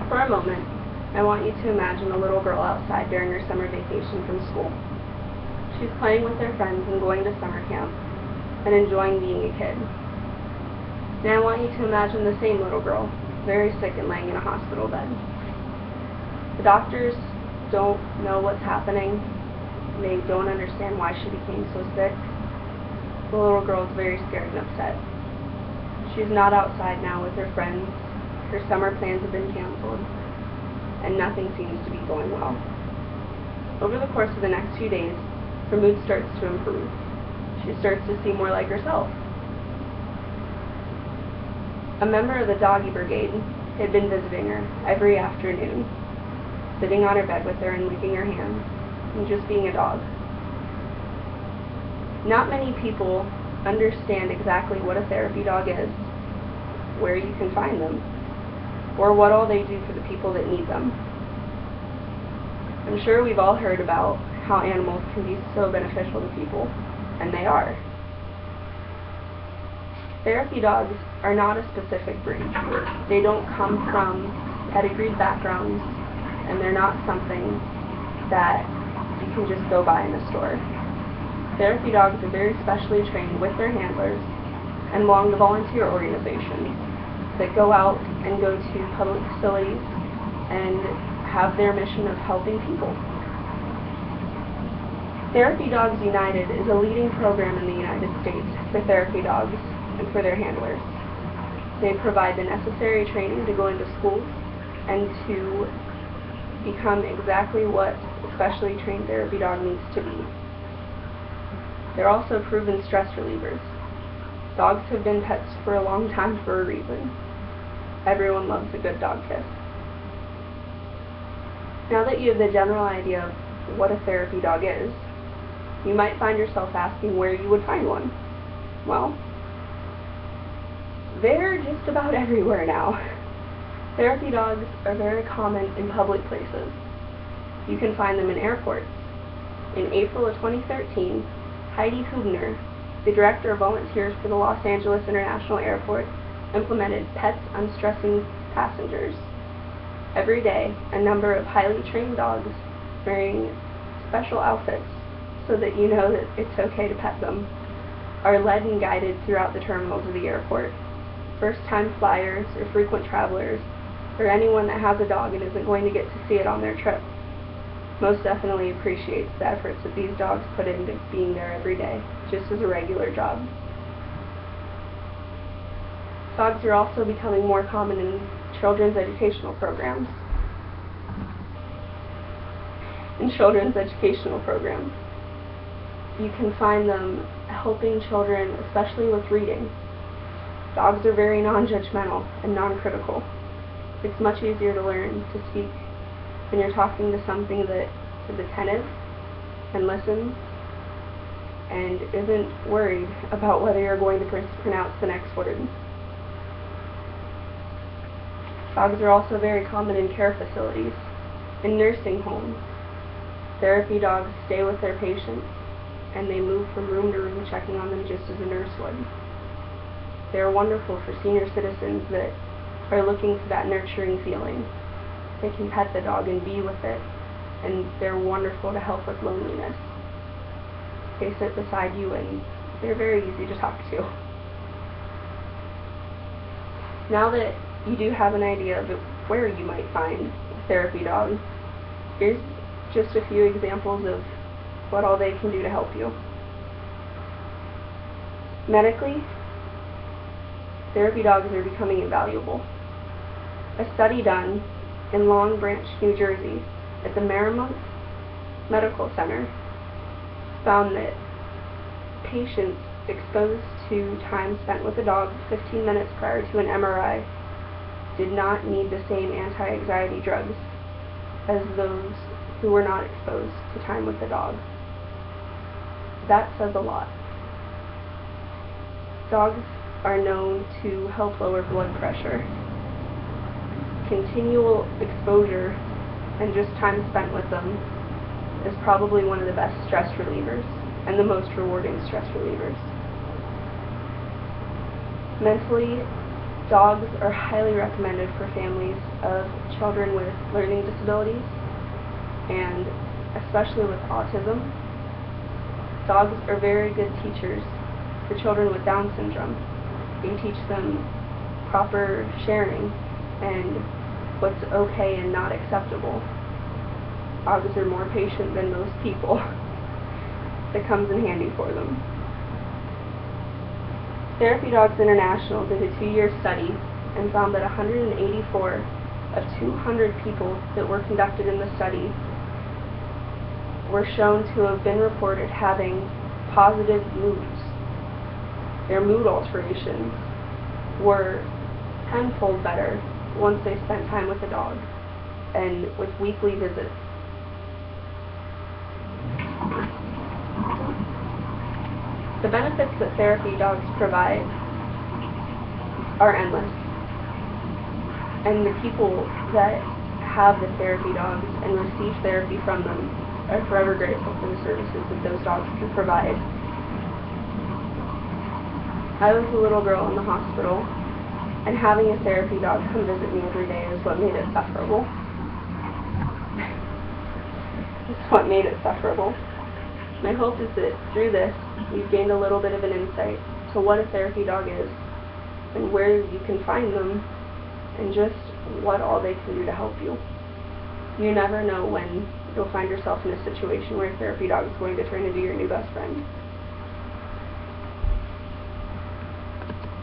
For a moment, I want you to imagine a little girl outside during her summer vacation from school. She's playing with her friends and going to summer camp and enjoying being a kid. Now I want you to imagine the same little girl, very sick and laying in a hospital bed. The doctors don't know what's happening. They don't understand why she became so sick. The little girl is very scared and upset. She's not outside now with her friends. Her summer plans have been canceled, and nothing seems to be going well. Over the course of the next few days, her mood starts to improve. She starts to see more like herself. A member of the doggy brigade had been visiting her every afternoon, sitting on her bed with her and licking her hands, and just being a dog. Not many people understand exactly what a therapy dog is, where you can find them, or what all they do for the people that need them. I'm sure we've all heard about how animals can be so beneficial to people, and they are. Therapy dogs are not a specific breed. They don't come from pedigreed backgrounds, and they're not something that you can just go buy in a store. Therapy dogs are very specially trained with their handlers and belong to volunteer organizations that go out and go to public facilities and have their mission of helping people. Therapy Dogs United is a leading program in the United States for therapy dogs and for their handlers. They provide the necessary training to go into schools and to become exactly what a specially trained therapy dog needs to be. They're also proven stress relievers. Dogs have been pets for a long time for a reason. Everyone loves a good dog kiss. Now that you have the general idea of what a therapy dog is, you might find yourself asking where you would find one. Well, they're just about everywhere now. Therapy dogs are very common in public places. You can find them in airports. In April of 2013, Heidi Hubner, the director of volunteers for the Los Angeles International Airport, implemented pets unstressing passengers. Every day, a number of highly trained dogs wearing special outfits so that you know that it's okay to pet them are led and guided throughout the terminals of the airport. First-time flyers or frequent travelers or anyone that has a dog and isn't going to get to see it on their trip most definitely appreciates the efforts that these dogs put into being there every day, just as a regular job. Dogs are also becoming more common in children's educational programs. You can find them helping children, especially with reading. Dogs are very non-judgmental and non-critical. It's much easier to learn to speak when you're talking to something that is attentive and listens and isn't worried about whether you're going to pronounce the next word. Dogs are also very common in care facilities, in nursing homes. Therapy dogs stay with their patients and they move from room to room checking on them just as a nurse would. They are wonderful for senior citizens that are looking for that nurturing feeling. They can pet the dog and be with it, and they're wonderful to help with loneliness. They sit beside you and they're very easy to talk to. Now that you do have an idea of where you might find a therapy dog, here's just a few examples of what all they can do to help you. Medically, therapy dogs are becoming invaluable. A study done in Long Branch, New Jersey, at the Marymount Medical Center found that patients exposed to time spent with a dog 15 minutes prior to an MRI did not need the same anti-anxiety drugs as those who were not exposed to time with the dog. That says a lot. Dogs are known to help lower blood pressure. Continual exposure and just time spent with them is probably one of the best stress relievers and the most rewarding stress relievers. Mentally, Dogs are highly recommended for families of children with learning disabilities, and especially with autism. Dogs are very good teachers for children with Down syndrome. They teach them proper sharing and what's okay and not acceptable. Dogs are more patient than most people. That comes in handy for them. Therapy Dogs International did a 2-year study and found that 184 of 200 people that were conducted in the study were shown to have been reported having positive moods. Their mood alterations were tenfold better once they spent time with a dog and with weekly visits. The benefits that therapy dogs provide are endless, and the people that have the therapy dogs and receive therapy from them are forever grateful for the services that those dogs can provide. I was a little girl in the hospital, and having a therapy dog come visit me every day is what made it sufferable. It's what made it sufferable. My hope is that through this, you've gained a little bit of an insight to what a therapy dog is, and where you can find them, and just what all they can do to help you. You never know when you'll find yourself in a situation where a therapy dog is going to turn into your new best friend.